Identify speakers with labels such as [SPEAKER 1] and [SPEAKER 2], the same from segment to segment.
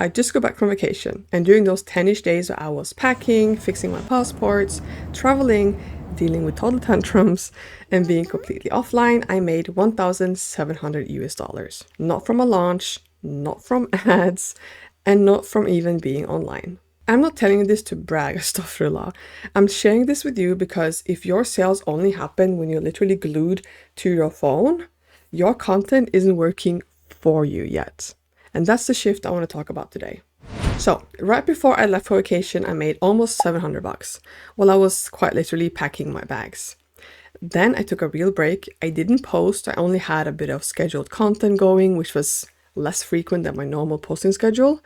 [SPEAKER 1] I just got back from vacation, and during those 10-ish days where I was packing, fixing my passports, traveling, dealing with toddler tantrums, and being completely offline, I made 1,700 US dollars. Not from a launch, not from ads, and not from even being online. I'm not telling you this to brag, astaghfirullah. I'm sharing this with you because if your sales only happen when you're literally glued to your phone, your content isn't working for you yet. And that's the shift I want to talk about today. So right before I left for vacation, I made almost 700 bucks while I was quite literally packing my bags. Then I took a real break. I didn't post. I only had a bit of scheduled content going, which was less frequent than my normal posting schedule.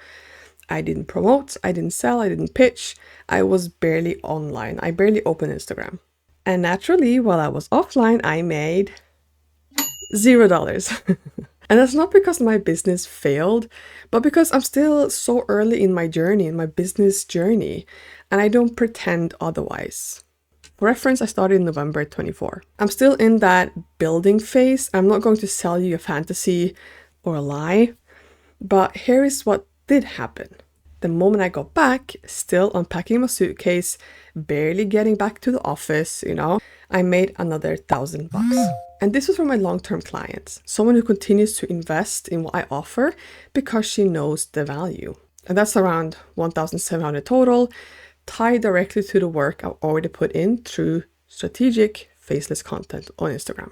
[SPEAKER 1] I didn't promote, I didn't sell, I didn't pitch. I was barely online. I barely opened Instagram. And naturally, while I was offline, I made $0. And that's not because my business failed, but because I'm still so early in my journey, in my business journey, and I don't pretend otherwise. For reference, I started in November 24. I'm still in that building phase. I'm not going to sell you a fantasy or a lie, but here is what did happen. The moment I got back, still unpacking my suitcase, barely getting back to the office, I made another 1,000 bucks. And this was from my long-term clients, someone who continues to invest in what I offer because she knows the value. And that's around 1,700 total, tied directly to the work I've already put in through strategic faceless content on Instagram.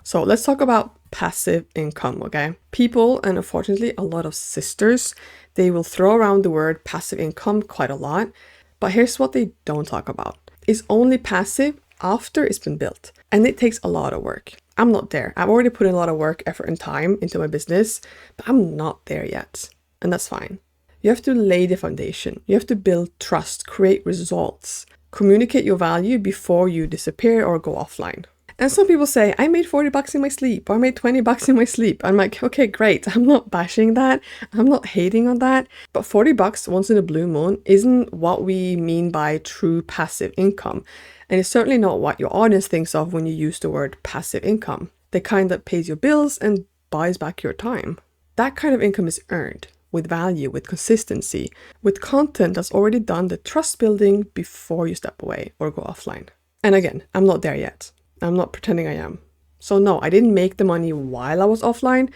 [SPEAKER 1] So let's talk about passive income, okay? People, and unfortunately a lot of sisters, they will throw around the word passive income quite a lot, but here's what they don't talk about. It's only passive after it's been built, and it takes a lot of work. I'm not there. I've already put in a lot of work, effort, and time into my business, but I'm not there yet, and that's fine. You have to lay the foundation. You have to build trust, create results, communicate your value before you disappear or go offline. And some people say, I made 40 bucks in my sleep, or I made 20 bucks in my sleep. I'm like, okay, great. I'm not bashing that. I'm not hating on that. But 40 bucks once in a blue moon isn't what we mean by true passive income. And it's certainly not what your audience thinks of when you use the word passive income. The kind that pays your bills and buys back your time. That kind of income is earned with value, with consistency, with content that's already done the trust building before you step away or go offline. And again, I'm not there yet. I'm not pretending I am. So no, I didn't make the money while I was offline,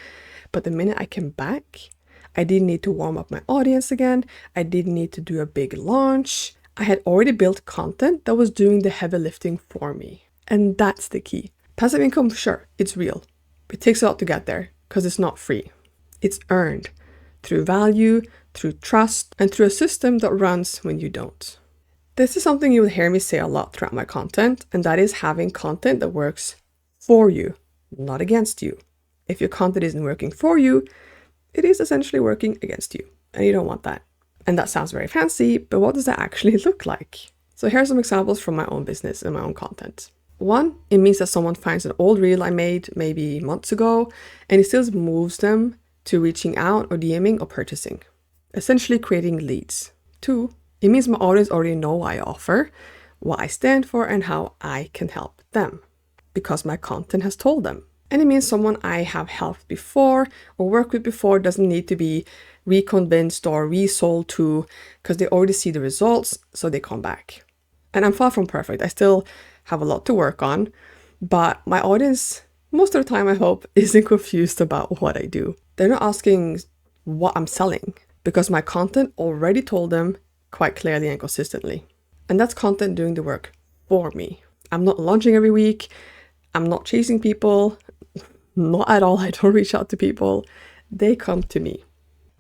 [SPEAKER 1] but the minute I came back, I didn't need to warm up my audience again. I didn't need to do a big launch. I had already built content that was doing the heavy lifting for me. And that's the key. Passive income, sure, it's real. It takes a lot to get there because it's not free. It's earned through value, through trust, and through a system that runs when you don't. This is something you will hear me say a lot throughout my content, and that is having content that works for you, not against you. If your content isn't working for you, it is essentially working against you, and you don't want that. And that sounds very fancy, but what does that actually look like? So here are some examples from my own business and my own content. One, it means that someone finds an old reel I made maybe months ago, and it still moves them to reaching out or DMing or purchasing, essentially creating leads. Two, it means my audience already know what I offer, what I stand for, and how I can help them because my content has told them. And it means someone I have helped before or worked with before doesn't need to be reconvinced or resold to because they already see the results, so they come back. And I'm far from perfect. I still have a lot to work on, but my audience, most of the time I hope, isn't confused about what I do. They're not asking what I'm selling because my content already told them quite clearly and consistently. And that's content doing the work for me. I'm not launching every week. I'm not chasing people. Not at all. I don't reach out to people. They come to me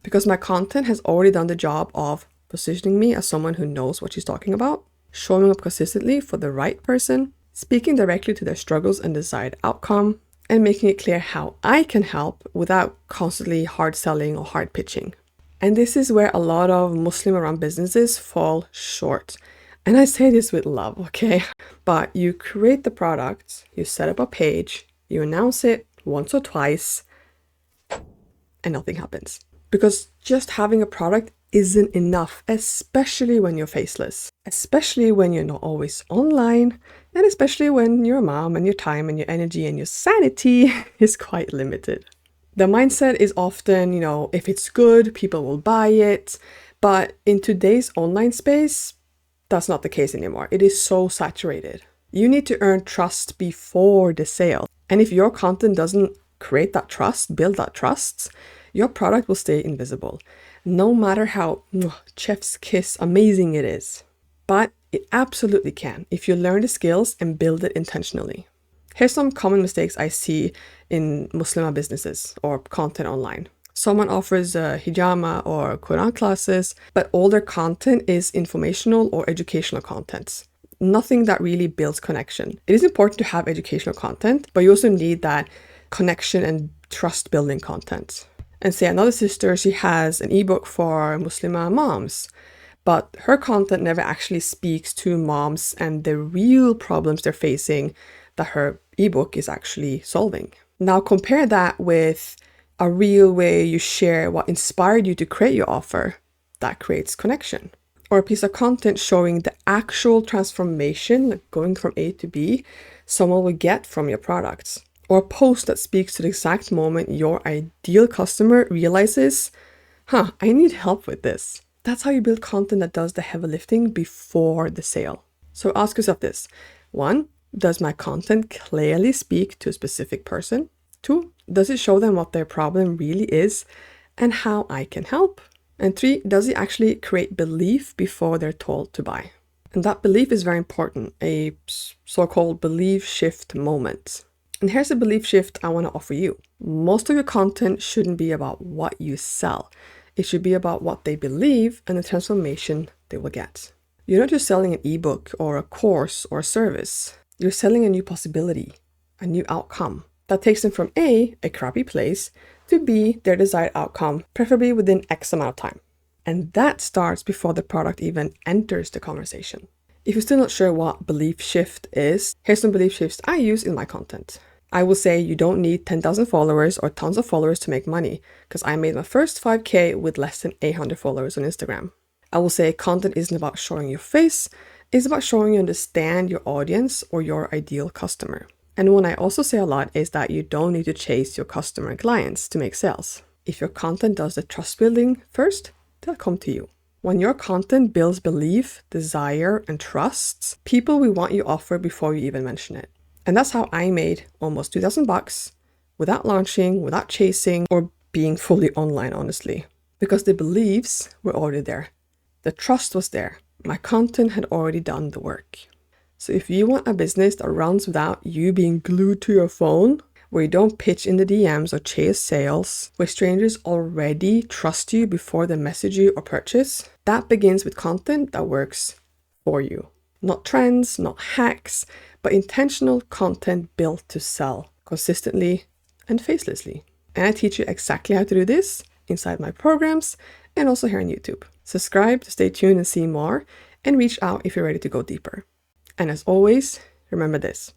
[SPEAKER 1] because my content has already done the job of positioning me as someone who knows what she's talking about, showing up consistently for the right person, speaking directly to their struggles and desired outcome, and making it clear how I can help without constantly hard selling or hard pitching. And this is where a lot of Muslim-run businesses fall short. And I say this with love, okay? But you create the product, you set up a page, you announce it once or twice, and nothing happens. Because just having a product isn't enough, especially when you're faceless, especially when you're not always online, and especially when you're a mom and your time and your energy and your sanity is quite limited. The mindset is often, if it's good, people will buy it. But in today's online space, that's not the case anymore. It is so saturated. You need to earn trust before the sale. And if your content doesn't create that trust, build that trust, your product will stay invisible, no matter how chef's kiss amazing it is. But it absolutely can if you learn the skills and build it intentionally. Here's some common mistakes I see in Muslimah businesses or content online. Someone offers hijama or Quran classes, but all their content is informational or educational content. Nothing that really builds connection. It is important to have educational content, but you also need that connection and trust building content. And say another sister, she has an ebook for Muslimah moms, but her content never actually speaks to moms and the real problems they're facing that her ebook is actually solving. Now compare that with a real way you share what inspired you to create your offer. That creates connection. Or a piece of content showing the actual transformation, like going from A to B, someone will get from your products. Or a post that speaks to the exact moment your ideal customer realizes, I need help with this. That's how you build content that does the heavy lifting before the sale. So ask yourself this. 1, does my content clearly speak to a specific person? 2, does it show them what their problem really is and how I can help? And 3, does it actually create belief before they're told to buy? And that belief is very important, a so-called belief shift moment. And here's a belief shift I want to offer you. Most of your content shouldn't be about what you sell. It should be about what they believe and the transformation they will get. You're not just selling an ebook or a course or a service. You're selling a new possibility, a new outcome that takes them from A, a crappy place, to B, their desired outcome, preferably within X amount of time. And that starts before the product even enters the conversation. If you're still not sure what belief shift is, here's some belief shifts I use in my content. I will say you don't need 10,000 followers or tons of followers to make money, because I made my first 5K with less than 800 followers on Instagram. I will say content isn't about showing your face, it's about showing you understand your audience or your ideal customer. And one I also say a lot is that you don't need to chase your customer and clients to make sales. If your content does the trust building first, they'll come to you. When your content builds belief, desire, and trust, people will want your offer before you even mention it. And that's how I made almost $2,000 without launching, without chasing, or being fully online, honestly. Because the beliefs were already there. The trust was there. My content had already done the work. So if you want a business that runs without you being glued to your phone, where you don't pitch in the DMs or chase sales, where strangers already trust you before they message you or purchase, that begins with content that works for you. Not trends, not hacks, but intentional content built to sell consistently and facelessly. And I teach you exactly how to do this inside my programs and also here on YouTube. Subscribe to stay tuned and see more, and reach out if you're ready to go deeper. And as always, remember this.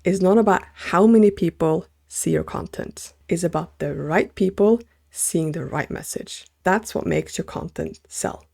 [SPEAKER 1] It's not about how many people see your content. It's about the right people seeing the right message. That's what makes your content sell.